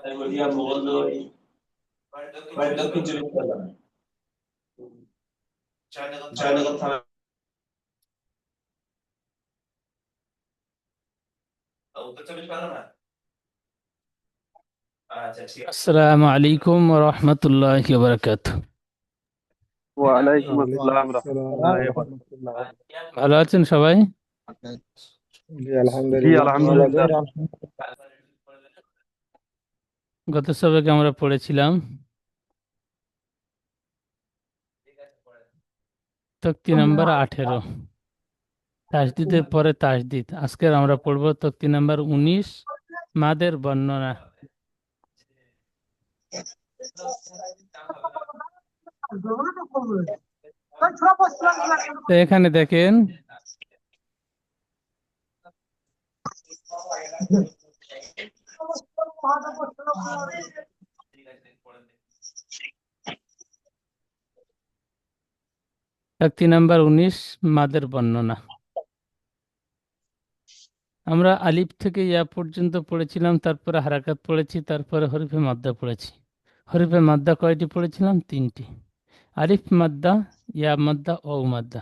তাই বলিয়া মোগল দই বাড়ি দক্ষিণ চব্বিশ পরগনা জয়নগর থানা উত্তর চব্বিশ পরগনা। আচ্ছা ঠিক আছে। আসসালামু আলাইকুম ওয়া রাহমাতুল্লাহি ওয়া বারাকাতুহু। ওয়ালাইকুম ওয়ালাইকুম আসসালাম আসসালাম রহমতুল্লাহ। রহমতুল্লাহ। ভালো আছেন সবাই? জি জি আলহামদুলিল্লাহ, ভালো আলহামদুলিল্লাহ। আছেন? গত সবাইকে আমরা পড়েছিলাম তক্তি নাম্বার 18, তাসদিদের পরে তাসদিদ। আজকের আমরা পড়ব তক্তি নাম্বার 19, মাদের বর্ণনা। তো এখানে দেখেন তক্তি নাম্বার 19, মাদের বর্ণনা। আমরা আলিফ থেকে ইয়া পর্যন্ত পড়েছিলাম, তারপরে হারাকাত পড়েছি, তারপরে হরিফে মাদ্দা পড়েছি। হরিফে মাদ্দা কয়টি পড়েছিলাম? 3টি। আলিফ মাদ্দা, ইয়া মাদ্দা, ও মাদ্দা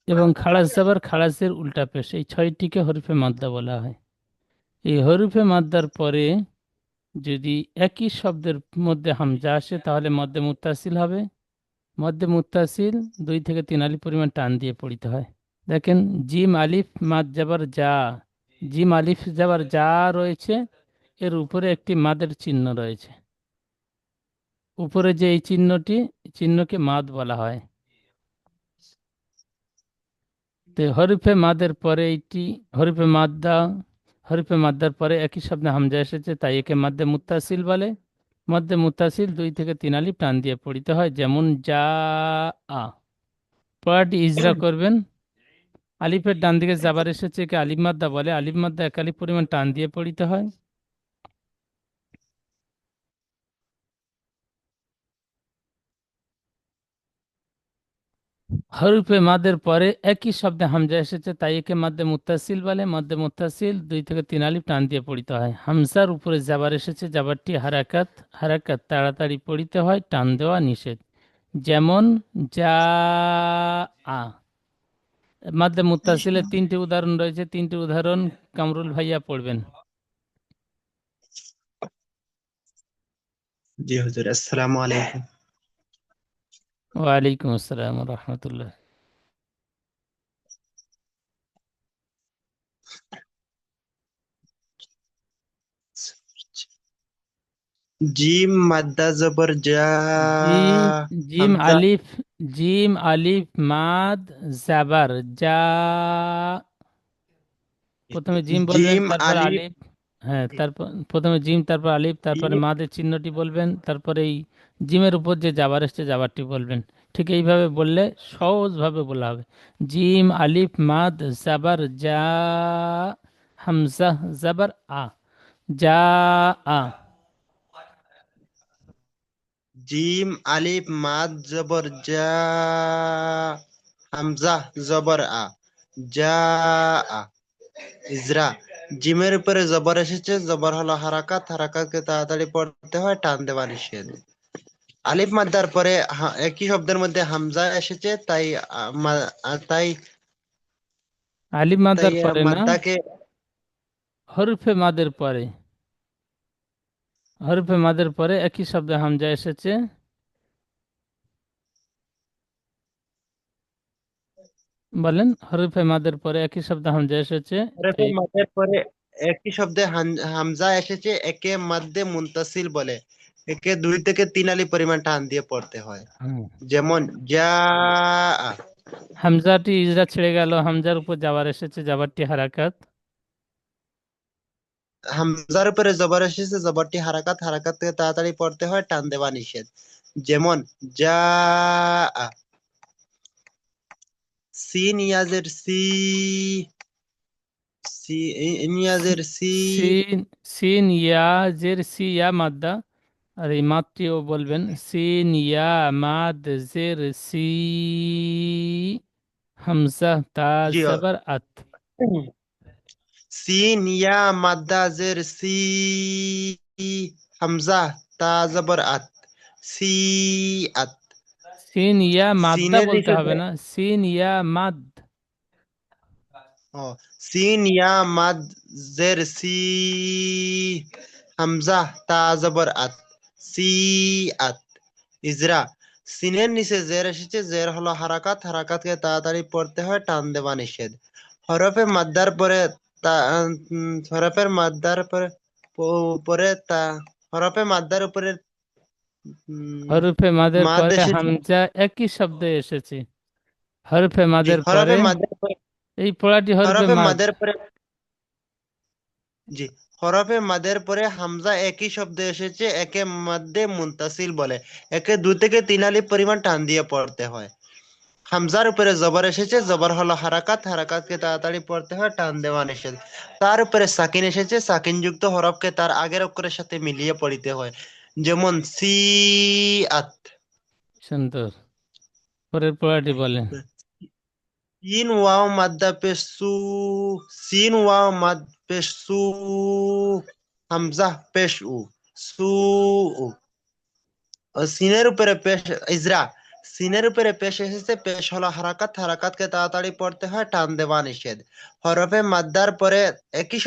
এবং খালাস জাবার খালাসের উল্টা পেশ, এই 6টিকে হরফে মাদ্দা বলা হয়। এই হরফে মাদ্দার পরে যদি একই শব্দের মধ্যে হামজা আসে তাহলে মধ্যে মুত্তাসিল হবে। মধ্যে মুত্তাসিল 2 থেকে 3 আলিফ পরিমাণ টান দিয়ে পড়িতে হয়। দেখেন, জিম আলিফ মাদ জাবার যা, জিম আলিফ জাবার যা রয়েছে, এর উপরে একটি মাদের চিহ্ন রয়েছে। উপরে যে এই চিহ্নকে মাদ বলা হয়। তো হরিফে মাদের পরে হরিফে মাদ্দার পরে একই শব্দে হামজা এসেছে, তাই একে মাদ্দে মুত্তাসিল বলে। মধ্যে মুত্তাসিল 2 থেকে 3 আলিফ টান দিয়ে পড়িতে হয়, যেমন যা আ। পড়াটি ইজরা করবেন। আলিফের ডান দিকে জাবার এসেছে, একে আলিফ মাদ্দা বলে। আলিফ মাদ্দা 1 আলিফ পরিমাণ টান দিয়ে পড়িতে হয়। হরফে মাদের পরে একই শব্দে হামজা এসেছে, তাই একে মাদ্দে মুত্তাসিল বলে। মাদ্দে মুত্তাসিল 2 থেকে 3 আলিফ টান দিয়ে পড়িতে হয়। হামজার উপরে জাবার এসেছে, জাবারটি হারাকাত। হারাকাত তাড়াতাড়ি পড়িতে হয়, টান দেওয়া নিষেধ। যেমন যা আ। মাদ্দে মুত্তাসিলের 3টি উদাহরণ রয়েছে, 3টি উদাহরণ কামরুল ভাইয়া পড়বেন। জি হুজুর, আসসালামু আলাইকুম। ওয়ালাইকুম আসসালাম ওয়া রাহমাতুল্লাহ। জিম মাদ্দা জবর যা, জিম জিম হামজা। আলিফ জিম আলিফ মাদ জাবার যা। প্রথমে জিম বলবেন, জিম তারপর আলিফ আলিফ। হ্যাঁ, তারপর প্রথমে জিম, তারপর আলিফ, তারপরে জিম মাদের চিহ্নটি বলবেন, তারপরে এই জিমের উপর যে জাবার এসছে জাবারটি বলবেন। ঠিক এইভাবে বললে সহজভাবে বলা হবে। জিম আলিফ মাদ জাবার যা, হামজা জাবার আ, যা আ। জিম আলিফ মাদ জবর যা, হামজা জবর আ, যা আ। ইজরা, জিমের উপরে জবর এসেছে, জবর হলো হারাকাত। হারাকাতকে তাড়াতাড়ি পড়তে হয়, টান দেওয়া নিষেধ। আলিফ মাদ্দার পরে একই শব্দের মধ্যে হামজা এসেছে, তাই তাই আলিফ তাই মাদার পরে না, মাদ্দাকে হরফে মাদের পরে। হরফে মাদের পরে একই শব্দে হামজা এসেছে। বলেন, হরফে মাদের পরে একই শব্দে হামজা এসেছে, হরফে তাই মাদের পরে একই শব্দে হামজা এসেছে, একে মাদ্দে মুনতাসিল বলে। একে 2 থেকে 3 আলি পরিমাণ টান দিয়ে পড়তে হয়। হুম, যেমন যা, হামজাটি ইজরা ছেড়ে গেল, হামজার উপর জাবার এসেছে, জাবারটি হারাকাত। হামজার উপরে জবর এসেছে, জবরটি হারাকাত। হারাকাত থেকে তাড়াতাড়ি পড়তে হয়, টান দেওয়া নিষেধ। যেমন যা, সিন ইয়াজের সি, সি সি- ইয়াজের সি। সিন সিন ইয়া জের সি, ইয়া মাদ্দা। আর এই মাদটিও বলবেন, সিন ইয়া মাদ জের সি, হামজা তা জি জাবার আত। সিন ইয়া মাদ্দা জের সি হামজা তা জবর আত সি আত সিন ইয়া মাদ্দা সিনের বলতে নিচে হবে না, সিন ইয়া মাদ। ও সিন ইয়া মাদ জের সি হামজা তা জবর আত সি আত ইজরা সিনের নিচে জের এসেছে, জের হলো হারাকাত, হারাকাতকে তাড়াতাড়ি পড়তে হয়, টান দেওয়া নিষেধ। হরফে মাদ্দার পরে তা হরফের মাদ্দার পরে পরে তা হরফে মাদ্দার উপরে হরফে মাদের মাদ পরে এসেছে। হামজা একই শব্দে এসেছে। হরফে জি মাদের হরফে পরে, মাদ্দার পরে এই পড়াটি হরফে হরফে মাদ। মাদের পরে জি হরফে মাদের পরে হামজা একই শব্দে এসেছে, একে মাদ্দে মুনতাসিল বলে। একে 2 থেকে 3 আলিফ পরিমাণ টান দিয়ে পড়তে হয়। হামজার উপরে জবর এসেছে, জবর হলো হারাকাত, হারাকাতকে তাড়াতাড়ি পড়তে হয়, টান দেওয়া নিষেধ। তার উপরে সাকিন এসেছে, সাকিন যুক্ত হরফকে তার আগের অক্ষরের সাথে মিলিয়ে পড়িতে হয়, যেমন সি আত। সুন্দর। পরের পড়াটি বলেন। সিন ওয়াও মাদ্দা পেশ সু, সিন ওয়াও মাদ পেশ সু, হামজা পেশ উ, সু উ। ও সিনের উপরে পেশ ইজরা, সিনের উপরে পেশ এসেছে, পেশ হলো হারাকাত, হারাকাতকে তাড়াতাড়ি পড়তে হয়, টান দেওয়া নিষেধ। হরফে মাদ্দার পরে একই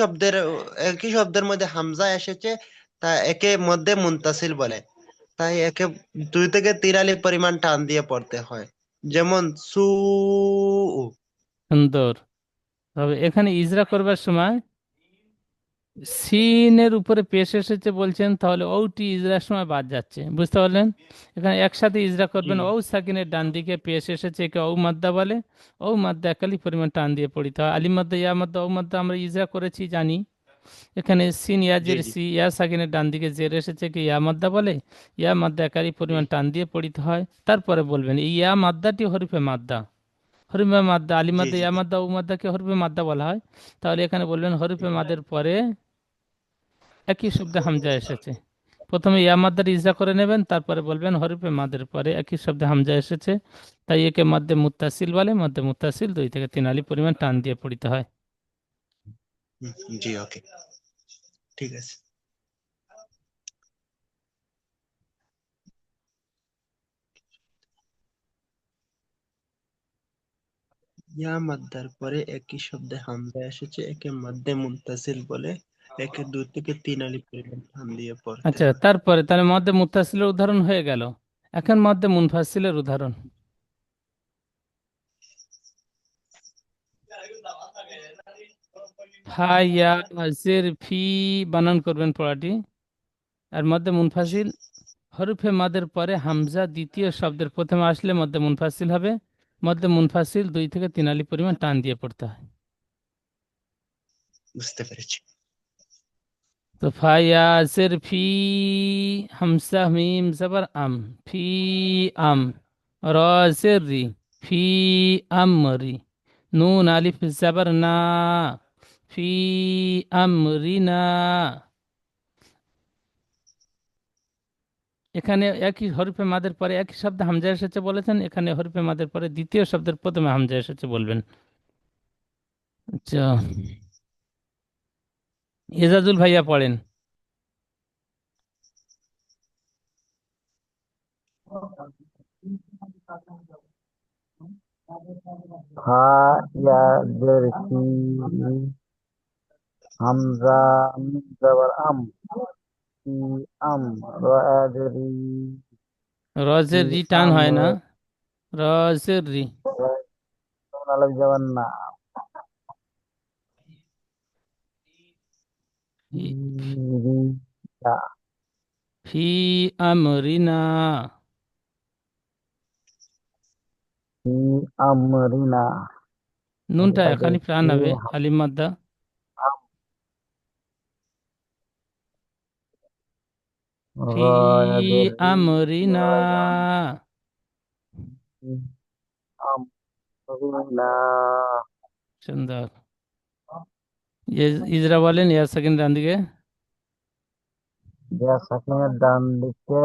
শব্দের মধ্যে হামজা এসেছে, তা একে মধ্যে মুনতাসিল বলে। তাই একে 2 থেকে 3 আলিফ পরিমাণ টান দিয়ে পড়তে হয়, যেমন সু উ। সুন্দর। তবে এখানে ইজরা করবার সময় সিনের উপরে পেশ এসেছে বলছেন, তাহলে ওটি ইজরার সময় বাদ যাচ্ছে, বুঝতে পারলেন? এখানে একসাথে ইজরা জি করবেন। ও সাকিনের ডান দিকে পেশ এসেছে, একে ও মাদ্দা বলে। ও মাদ্দা একালি পরিমাণ টান দিয়ে পড়িতে হয়। আলিম মাদ্দা, ইয়া মাদ্দা, ও মাদ্দা আমরা ইজরা করেছি জানি। এখানে সিন জি ইয়াজের জি সি, ইয়া সাকিনের ডান দিকে জের এসেছে, কি ইয়া মাদ্দা বলে। ইয়া মাদ্দা একালি জি পরিমাণ টান দিয়ে পড়িতে হয়। তারপরে বলবেন এই ইয়া মাদ্দাটি হরিফে মাদ্দা। হরিফে মাদ্দা, আলিম জি মাদ্দা, জি ইয়া জি মাদ্দা, ও মাদ্দাকে হরিফে মাদ্দা বলা হয়। তাহলে এখানে বলবেন হরিফে মাদের পরে একই শব্দে হামজা এসেছে। প্রথমে ইয়া মাদ্দার ইজরা করে নেবেন, তারপরে বলবেন হরফে মাদের পরে একই শব্দে হামজা এসেছে, তাই একে মধ্যে মুত্তাসিল বলে। মধ্যে মুত্তাসিল 2 থেকে 3 আলিফ পরিমাণ টান দিয়ে পড়িতে হয়। জি ওকে, ঠিক আছে। ইয়া মাদ্দার পরে একই শব্দে হামজা এসেছে, একে মধ্যে মুনতাসিল বলে। একে 2 থেকে 3 আলিফ পরিমাণ টান দিয়ে পড়তে আচ্ছা, হয়। তারপরে তাহলে মধ্যে মুত্তাসিলের উদাহরণ হয়ে গেল। এখন মধ্যে মুনফাসিলের উদাহরণ। ফা ইয়া জের ফি বানান করবেন পড়াটি। আর মধ্যে মুনফাসিল হরফে মাদের পরে হামজা দ্বিতীয় শব্দের প্রথমে আসলে মধ্যে মুনফাসিল হবে। মধ্যে মুনফাসিল 2 থেকে 3 আলিফ পরিমাণ টান দিয়ে পড়তে হয়। বুঝতে পেরেছি। তো ফায়াসের ফি, হামসা মিম জবর আম, ফি আম। রসের রি, ফি আমরি। নুন আলিফ জবর না, ফি আমরিনা। এখানে একই হরফে মাদের পরে একই শব্দ হামজা এসেছে বলেছেন, এখানে হরফে মাদের পরে দ্বিতীয় শব্দের প্রথমে হামজা এসেছে বলবেন। আচ্ছা, এজাজুল ভাইয়া পড়েন। ফা ইয়া জের কি, হামজা মিম জবর আম, কি আম, র আ জের ই, কি রজের রি টান আম, হয় না, রজের রি। নুন আলিফ জবর না, রি য়া, ফি আমরিনা। কি আমরিনা। নুনটা তাহলে এখানে প্রাণ কি হবে, আলিম মাদ্দা। আম, র ফি আ জের ই, আমরিনা। কি আমরিনা। সুন্দর। ইজরা বলেন, ইয়ার সেকেন্ড ডান দিকে। ইয়া সাকিনের ডান দিকে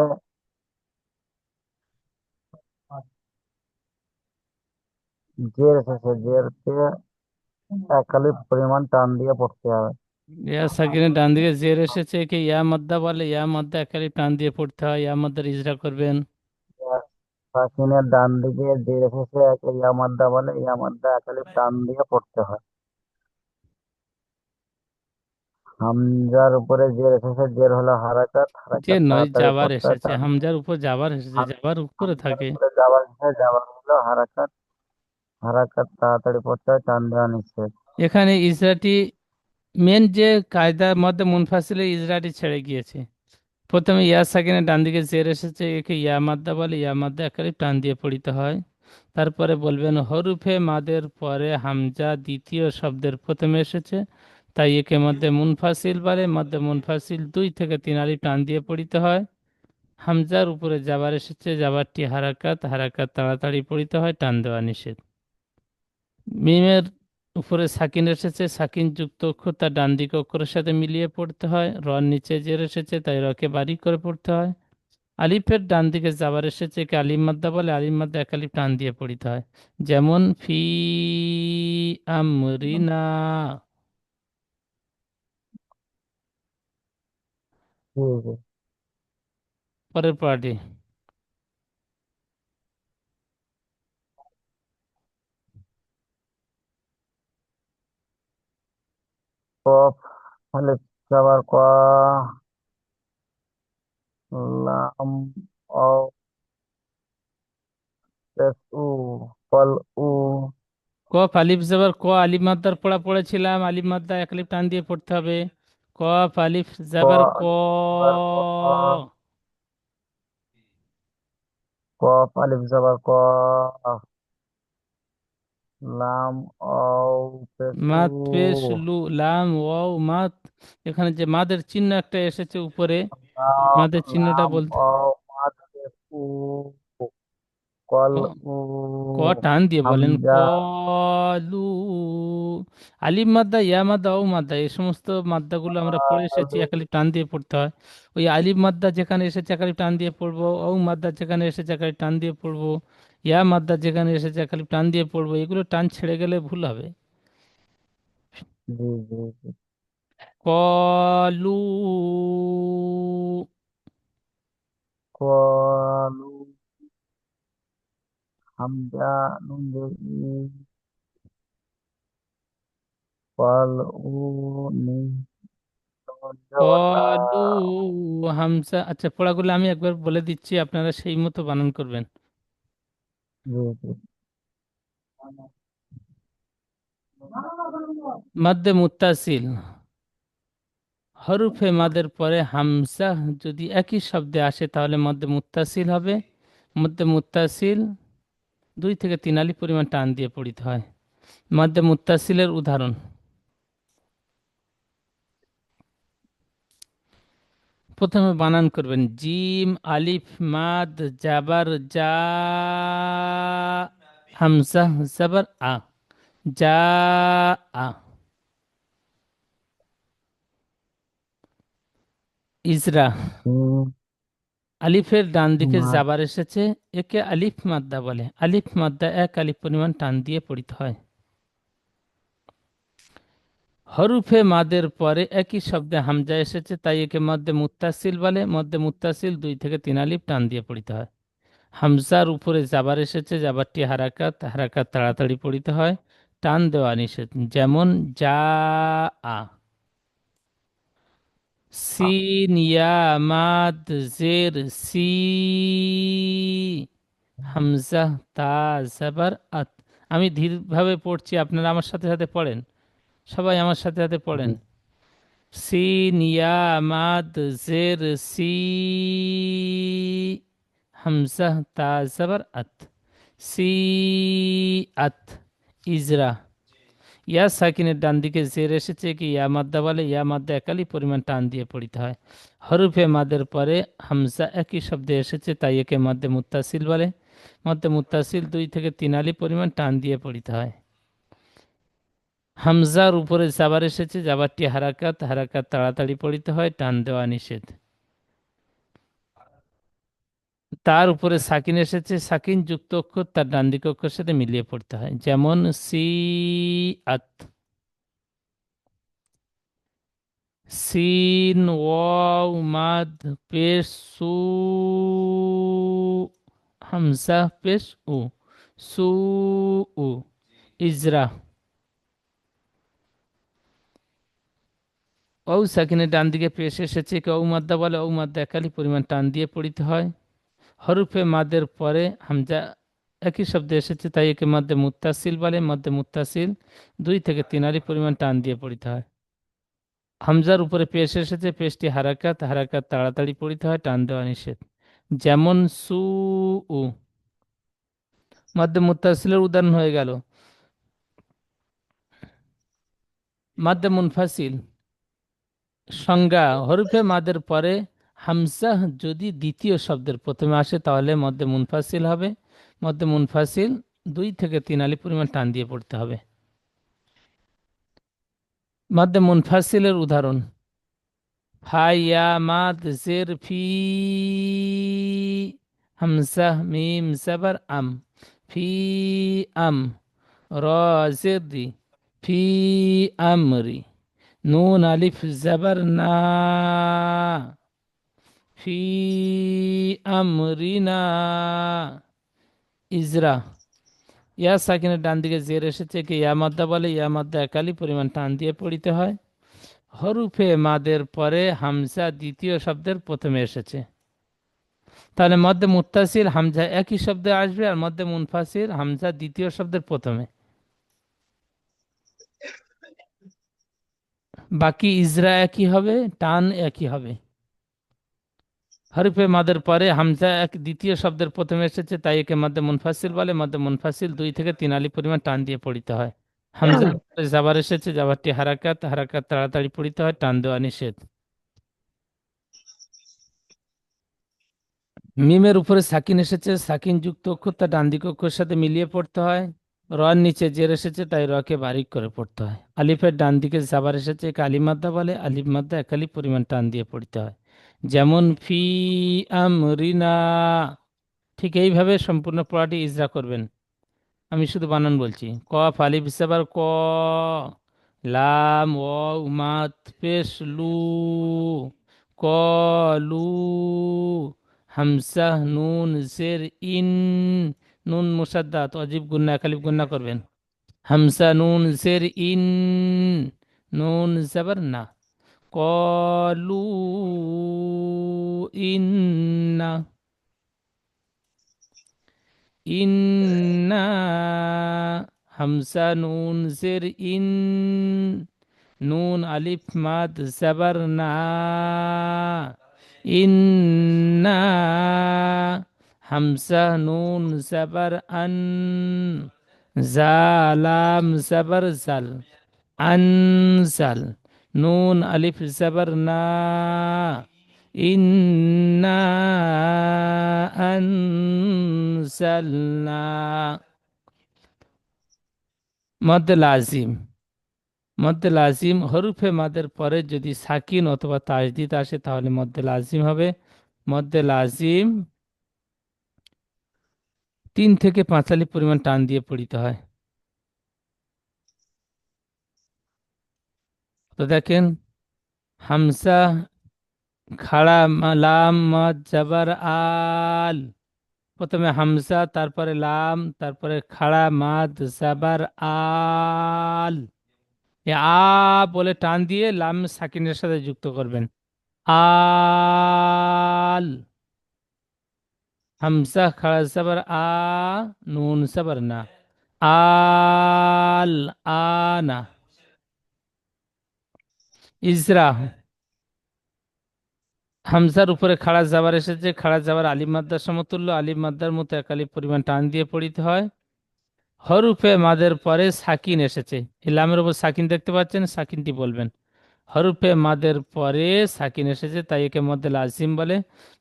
জের এসেছে, জেরকে এক আলিফ পরিমাণ টান দিয়ে পড়তে হবে। ইয়া সাকিনের ডান দিকে জের এসেছে, একে ইয়া মাদ্দা বলে। ইয়া মাদ্দা একালি টান দিয়ে পড়তে হয়, ইয়া মাদ্দার ইজরা করবেন। সাকিনের ডান দিকে যে এসেছে একে ইয়া মাদ্দা বলে, ইয়া মাদ্দা এক আলিফ টান দিয়ে পড়তে হয়। হামজার উপরে জের এসেছে, জের হলো হারাকাত, যে হারাকাত নয় তাড়াতাড়ি জাবার পড়তে হয় এসেছে, টান। হামজার উপর জাবার এসেছে, জাবার উপরে হামজার থাকে। উপরে যাবার এসেছে, যাবার হলো হারাকাত, হারাকাত তাড়াতাড়ি পড়তে হয়, টান দেওয়া নিষেধ। এখানে ইজরাটি মেন যে কায়দার মধ্যে মুনফাসিলের ইজরাটি ছেড়ে গিয়েছে। প্রথমে ইয়া সাকিনের ডান দিকে জের এসেছে, একে ইয়া মাদ্দা বলে। ইয়া মাদ্দা একালি টান দিয়ে পড়িতে হয়। তারপরে বলবেন হরুফে মাদের পরে হামজা দ্বিতীয় শব্দের প্রথমে এসেছে, তাই একে মধ্যে মুনফাসিল বলে। মধ্যে মুনফাসিল 2 থেকে 3 আলিফ টান দিয়ে পড়িতে হয়। হামজার উপরে জাবার এসেছে, জাবারটি হারাকাত, হারাকাত তাড়াতাড়ি পড়িতে হয়, টান দেওয়া নিষেধ। মিমের উপরে সাকিন এসেছে, সাকিন যুক্ত অক্ষর তার ডান দিকে অক্ষরের সাথে মিলিয়ে পড়তে হয়। রর নিচে জের এসেছে, তাই রকে বারিক করে পড়তে হয়। আলিফের ডান দিকে জাবার এসেছে, একে আলিম মাদ্দা বলে। আলিম মাদ্দা এক আলিফ টান দিয়ে পড়িতে হয়। যেমন ফি আমরিনা। জি জি। পরের পার্টি কফ আলিফ যাবার ক, লাম ও পেশ উ, কল উ, কফ আলিফ জাবার ক, আলিফ মাদ্দার পড়া পড়েছিলাম, আলিফ মাদ্দা এক আলিফ টান দিয়ে পড়তে হবে। কফ আলিফ ক জাবার ক, আলিফ যাবার ক, কফ আলিফ যাবার ক, লাম ও পেশ উ, মাত পেশ লু, লাম ওয়াও মাত। এখানে যে মাদের চিহ্ন একটা এসেছে উপরে, এই মাদের চিহ্নটা লাম বলতে। ও মাদ পেশ উ, কল ক উ, ক টান দিয়ে বলেন, হামজা। কলু। আলিফ মাদ্দা, ইয়া মাদ্দা, ও মাদ্দা, এই সমস্ত মাদ্দাগুলো আমরা পড়ে এসেছি, এক আলিফ টান দিয়ে পড়তে হয়। ওই আলিফ মাদ্দা যেখানে এসেছে এক আলিফ টান দিয়ে পড়বো, ও মাদ্দা যেখানে এসেছে এক আলিফ টান দিয়ে পড়বো, ইয়া মাদ্দা যেখানে এসেছে এক আলিফ টান দিয়ে পড়বো। এগুলো টান ছেড়ে গেলে ভুল হবে। জি জি জি। কলু। কলু, হামজা নুন দিয়ে ই, কল উ, নি, নুন দিয়ে লা। কলু হামজা। আচ্ছা, পড়াগুলো আমি একবার বলে দিচ্ছি, আপনারা সেই মতো বানান করবেন। জি জি। মাদ্দে মুত্তাসিল, হরফে মাদের পরে হামজা যদি একই শব্দে আসে তাহলে মধ্যে মুত্তাসিল হবে। মধ্যে মুত্তাসিল 2 থেকে 3 আলিফ পরিমাণ টান দিয়ে পড়িতে হয়। মধ্যে মুত্তাসিলের উদাহরণ, প্রথমে বানান করবেন জিম আলিফ মাদ জাবার জা, হামজা জাবার আ, যা আ। ইজরা, হুম, আলিফের ডান দিকে মা, জাবার এসেছে, একে আলিফ মাদ্দা বলে। আলিফ মাদ্দা এক আলিফ পরিমাণ টান দিয়ে পড়িতে হয়। হরুফে মাদের পরে একই শব্দে হামজা এসেছে, তাই একে মধ্যে মুত্তাসিল বলে। মধ্যে মুত্তাসিল 2 থেকে 3 আলিফ টান দিয়ে পড়িতে হয়। হামজার উপরে জাবার এসেছে, জাবারটি হারাকাত, হারাকাত তাড়াতাড়ি পড়িতে হয়, টান দেওয়া নিষেধ। যেমন যা আ। সিন ইয়া মাদ জের সি, হামজা তা জাবার আত। আমি ধীরভাবে পড়ছি, আপনারা আমার সাথে সাথে পড়েন, সবাই আমার সাথে সাথে জি পড়েন। সিন ইয়া মাদ জের সি, হামজা তা জাবার আত, সি আত। ইজরা, ইয়া সাকিনের ডান দিকে জের এসেছে, কি ইয়া মাদ্দা বলে। ইয়া মাদ্দা একালি পরিমাণ টান দিয়ে পড়িতে হয়। হরফে মাদের পরে হামজা একই শব্দে এসেছে, তাই একে মধ্যে মুত্তাসিল বলে। মধ্যে মুত্তাসিল 2 থেকে 3 আলি পরিমাণ টান দিয়ে পড়িতে হয়। হামজার উপরে জাবার এসেছে, জাবারটি হারাকাত, হারাকাত তাড়াতাড়ি পড়িতে হয়, টান দেওয়া নিষেধ। তার উপরে সাকিন এসেছে, সাকিন যুক্ত অক্ষর তার ডান দিক অক্ষরের সাথে মিলিয়ে পড়তে হয়। যেমন সি আত, সিন ওয়াও মাদ পেশ সু, হামজা পেশ উ, সু উ। ইজরা, ঔ সাকিনের ডান দিকে পেশ এসেছে, কে ঔ মাদ্দা বলে। ঔ মাদ্দা একালি পরিমাণ টান দিয়ে পড়িতে হয়। হরফে মাদের পরে হামজা একই শব্দে এসেছে, তাই একে মধ্যে মুত্তাসিল বলে। মধ্যে মুত্তাসিল 2 থেকে 3 আলিফ পরিমাণ টান দিয়ে পড়িতে হয়। হামজার উপরে পেশ এসেছে, পেশটি হারাকাত, হারাকাত তাড়াতাড়ি পড়িতে হয়, টান দেওয়া নিষেধ। যেমন সু উ। মধ্যে মুত্তাসিলের উদাহরণ হয়ে গেল মধ্যে মুনফাসিল। সংজ্ঞা: হরফে মাদের পরে হামজা যদি দ্বিতীয় শব্দের প্রথমে আসে তাহলে মধ্যে মুনফাসিল হবে। মধ্যে মুনফাসিল 2 থেকে 3 আলিফ পরিমাণ টান দিয়ে পড়তে হবে। মধ্যে মুনফাসিলের উদাহরণ: ফা ইয়া মাদ জের ফি, হামজা মিম জবর আম, ফি আম, র জের রি, ফি আমরি, নুন আলিফ জবর না, ফি আমরিনা। ইজরা: ইয়া সাকিনের ডান দিকে জের এসেছে, কে ইয়া মাদ্দা বলে। ইয়া মাদ্দা একালি পরিমাণ টান দিয়ে পড়িতে হয়। হরুফে মাদের পরে হামজা দ্বিতীয় শব্দের প্রথমে এসেছে, তাহলে মধ্যে মুত্তাসিল হামজা একই শব্দে আসবে, আর মধ্যে মুনফাসিল হামজা দ্বিতীয় শব্দের প্রথমে। বাকি ইজরা একই হবে, টান একই হবে। হরফে মাদের পরে হামজা দ্বিতীয় শব্দের প্রথমে এসেছে, তাই একে মধ্যে মুনফাসিল বলে। মধ্যে মুনফাসিল 2 থেকে 3 আলিফ পরিমাণ টান দিয়ে পড়িতে হয়। হামজার পরে জাবার এসেছে, জাবারটি হারাকাত, হারাকাত তাড়াতাড়ি পড়িতে হয়, টান দেওয়া নিষেধ। মিমের উপরে সাকিন এসেছে, সাকিন যুক্ত অক্ষর তা ডান দিক অক্ষরের সাথে মিলিয়ে পড়তে হয়। রর নিচে জের এসেছে, তাই রকে বারিক করে পড়তে হয়। আলিফের ডান দিকে জাবার এসেছে, একে আলিফ মাদ্দা বলে। আলিফ মাদ্দা এক আলিফ পরিমাণ টান দিয়ে পড়তে হয়। যেমন ফি আমরিনা। ঠিক এইভাবে সম্পূর্ণ পড়াটি ইজরা করবেন। আমি শুধু বানান বলছি। কফ আলিফ জাবার ক, লাম ওয়াও মাদ পেশ লু, কলু, হামজা নুন জের ইন, নুন মুসাদ্দাত অজিব গুন্না একালিফ গুন্না করবেন। হামজা নুন জের ইন, নুন জবর না, কলু ইন্না, ইন্না, হামজা নুন জের ইন, নুন আলিফ মাদ জবর না, ইন্না, হামজা নুন জবর আন, জালাম জবর জাল, আনজাল, নুন আলিফ জবর না, ইন্না আনজালনা। মদ লাজিম। মদ্দে লাজিম হরফে মাদের পরে যদি সাকিন অথবা তাজদিদ আসে তাহলে মদ্দে লাজিম হবে। মদ্দে লাজিম 3 থেকে 5 আলিফ পরিমাণ টান দিয়ে পড়িতে হয়। তো দেখেন, হামজা খাড়া লাম মদ জবর আল, প্রথমে হামজা, তারপরে লাম, তারপরে খাড়া মাদ জবর আল। এ আ বলে টান দিয়ে লাম সাকিনের সাথে যুক্ত করবেন। আল, হামজা খাড়া জবর আ, নুন জবর না, আল আনা। ইজরা: হামজার উপরে খাড়া জাবার এসেছে, খাড়া জাবার আলিফ মাদ্দার সমতুল্য। আলিফ মাদ্দার মতো এক আলিফ পরিমাণ টান দিয়ে পড়িতে হয়। হরফে মাদের পরে সাকিন এসেছে, এই লামের উপর সাকিন দেখতে পাচ্ছেন, সাকিনটি বলবেন। হরফে মাদের পরে সাকিন এসেছে, তাই একে মদ্দে লাজিম বলে।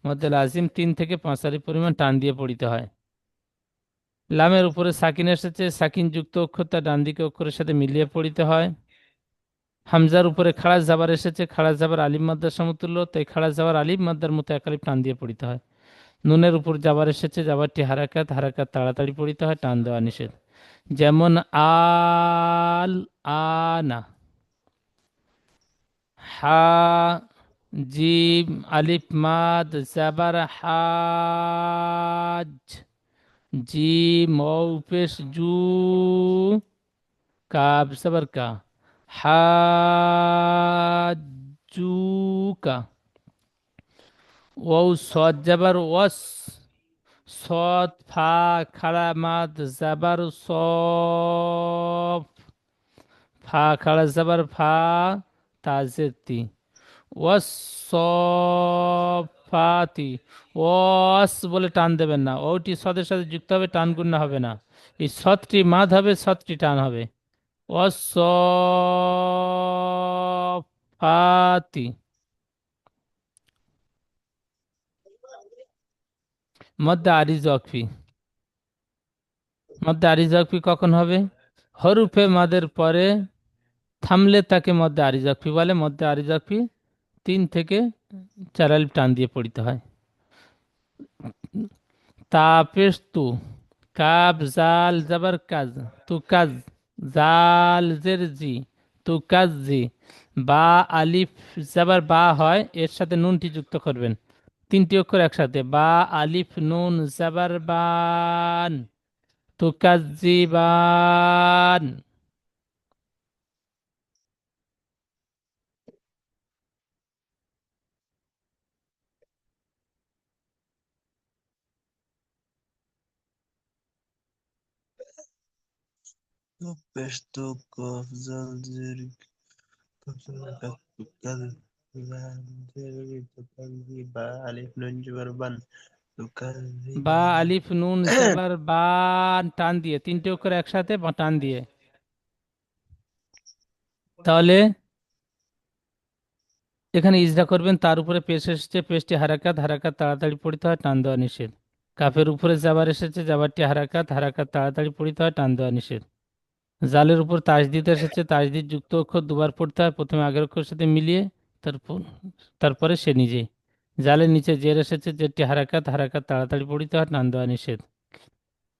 মদ্দে লাজিম 3 থেকে 5 আলিফ পরিমাণ টান দিয়ে পড়িতে হয়। লামের উপরে সাকিন এসেছে, সাকিন যুক্ত অক্ষরটা ডান দিকে অক্ষরের সাথে মিলিয়ে পড়িতে হয়। হামজার উপরে খাড়া জাবার এসেছে, খাড়া জাবার আলিফ মাদ্দার সমতুল্য, তাই খাড়া জাবার আলিফ মাদ্দার মতো এক আলিফ টান দিয়ে পড়িতে হয়। নুনের উপর জাবার এসেছে, জাবারটি হারাকাত, হারাকাত তাড়াতাড়ি পড়িতে হয়, টান দেওয়া নিষেধ। যেমন আল আনা। হা, জিম আলিফ মাদ জাবার হাজ, জিম ওয়াও পেশ জু, কাব জবর কা, হাজুকা, ওয়াও সদ জবর ওয়াস, সদ ফা খাড়া মাদ জাবার সফ, ফা খাড়া জবর ফা তাজেতি, ওয়াসফাতি, ওয়াস বলে টান দেবেন না, ওটি সদের সাথে যুক্ত হবে, টান গুণনা হবে না। এই সদটি মাদ হবে, সদটি টান হবে। ওয়াসফাতি, মধ্যে আরিজ ওয়াকফি। মধ্যে আরিজ ওয়াকফি কখন হবে? হরুফে মাদের পরে থামলে তাকে মধ্যে আরিজ ওয়াকফি বলে। মধ্যে আরিজ ওয়াকফি 3 থেকে 4 আলিফ টান দিয়ে পড়তে হয়। তাপেশ তু, কাব জাল জবর কাজ, তু কাজ, জাল জের জি, তু কাজ জি, বা আলিফ জবর বা হয়, এর সাথে নুনটি যুক্ত করবেন, 3টি অক্ষর একসাথে, বা আলিফ নুন জবর বান, তু কাজ জি বান। পেশ তো কফ জাল জের কফ জাল কাত তুকাল জাল জের তুকাল জি বা আলিফ নুন জবর বান তুকাল জি বা আলিফ নুন জবর বান, টান দিয়ে, 3টি অক্ষর একসাথে বা টান দিয়ে। তাহলে এখানে ইজরা করবেন, তার উপরে পেশ এসেছে, পেশটি হারাকাত, হারাকাত তাড়াতাড়ি পড়িতে হয়, টান দেওয়া নিষেধ। কাফের উপরে জাবার এসেছে, জাবারটি হারাকাত, হারাকাত তাড়াতাড়ি পড়িতে হয়, টান দেওয়া নিষেধ। জালের উপর তাসদিদ এসেছে, তাসদিদ যুক্ত অক্ষর দুবার পড়তে হয়, প্রথমে আগের অক্ষরের সাথে মিলিয়ে, তারপর তারপরে সে নিজে। জালের নিচে জের এসেছে, জেরটি হারাকাত, হারাকাত তাড়াতাড়ি পড়িতে হয়, টান দেওয়া নিষেধ।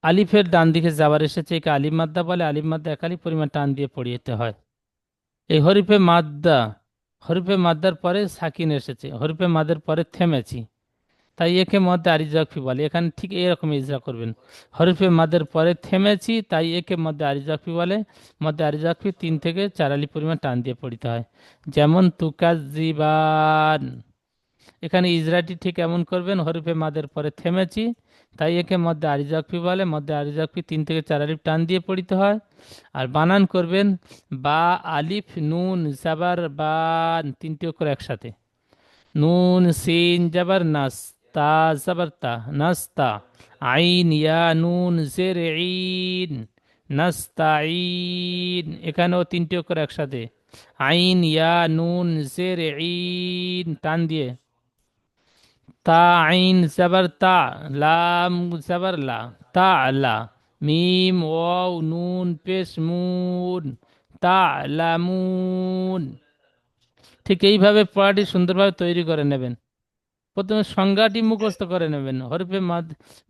আলিফের ডান দিকে জাবার এসেছে, একে আলিফ মাদ্দা বলে, আলিফ মাদ্দা একালি পরিমাণ টান দিয়ে পড়িতে হয়। এই হরিফে মাদ্দা, হরিফে মাদ্দার পরে সাকিন এসেছে, হরিফে মাদের পরে থেমেছি, তাই একে মধ্যে আরিজ ওয়াকফি বলে। এখানে ঠিক এরকম ইজরা করবেন, হরিফে মাদের পরে থেমেছি, তাই একে মধ্যে আরিজ ওয়াকফি বলে। মধ্যে আরিজ ওয়াকফি 3 থেকে 4 আলিফ পরিমাণ টান দিয়ে পড়িতে হয়। যেমন তুকাজ্জিবান, এখানে ইজরাটি ঠিক এমন করবেন, হরিফে মাদের পরে থেমেছি, তাই একে মধ্যে আরিজ ওয়াকফি বলে। মধ্যে আরিজ ওয়াকফি 3 থেকে 4 আলিফ টান দিয়ে পড়িতে হয়। আর বানান করবেন, বা আলিফ নুন জাবার বান, 3টি অক্ষর একসাথে, নুন সিন জবর নাস, তা জবর তা, নাস্তা, আইন ইয়া নুন জের ঈন, নাস্তাঈন, এখানেও 3টি অক্ষর একসাথে, আইন ইয়া নুন জের ঈন, টান দিয়ে। তা আইন জবর তা, লাম জবর লা, তা লা, মিম ওয়াও নুন পেশ মুন, তা লামুন। ঠিক এইভাবে পড়াটি সুন্দরভাবে তৈরি করে নেবেন। প্রথমে সংজ্ঞাটি মুখস্থ করে নেবেন। হরফে মাদ,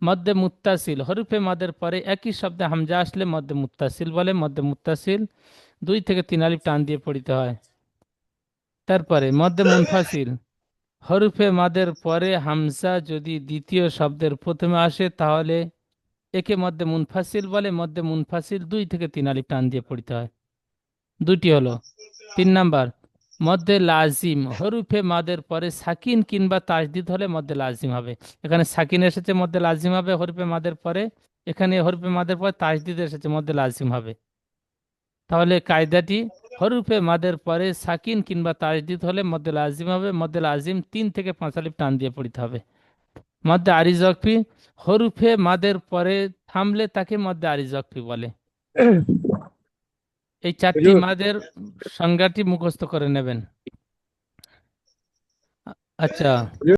মধ্যে মুত্তাসিল, হরফে মাদের পরে একই শব্দে হামজা আসলে মধ্যে মুত্তাসিল বলে। মধ্যে মুত্তাসিল 2 থেকে 3 আলিফ টান দিয়ে পড়িতে হয়। তারপরে মধ্যে মুনফাসিল, হরফে মাদের পরে হামজা যদি দ্বিতীয় শব্দের প্রথমে আসে তাহলে একে মধ্যে মুনফাসিল বলে। মধ্যে মুনফাসিল 2 থেকে 3 আলিফ টান দিয়ে পড়িতে হয়। 2টি হলো। 3 নাম্বার, মধ্যে লাজিম, হরফে মাদের পরে সাকিন কিংবা তাসদিদ হলে মধ্যে লাজিম হবে। এখানে সাকিন এসেছে, মধ্যে লাজিম হবে হরফে মাদের পরে। এখানে হরফে মাদের পরে তাসদিদ এসেছে, মধ্যে লাজিম হবে। তাহলে কায়দাটি, হরফে মাদের পরে সাকিন কিংবা তাসদিদ হলে মধ্যে লাজিম হবে। মধ্যে লাজিম 3 থেকে 5 আলিফ টান দিয়ে পড়িতে হবে। মধ্যে আরিজ ওয়াকফি, হরফে মাদের পরে থামলে তাকে মধ্যে আরিজ ওয়াকফি বলে। এই 4টি হুজুর মাদের সংজ্ঞাটি মুখস্থ করে নেবেন। আচ্ছা।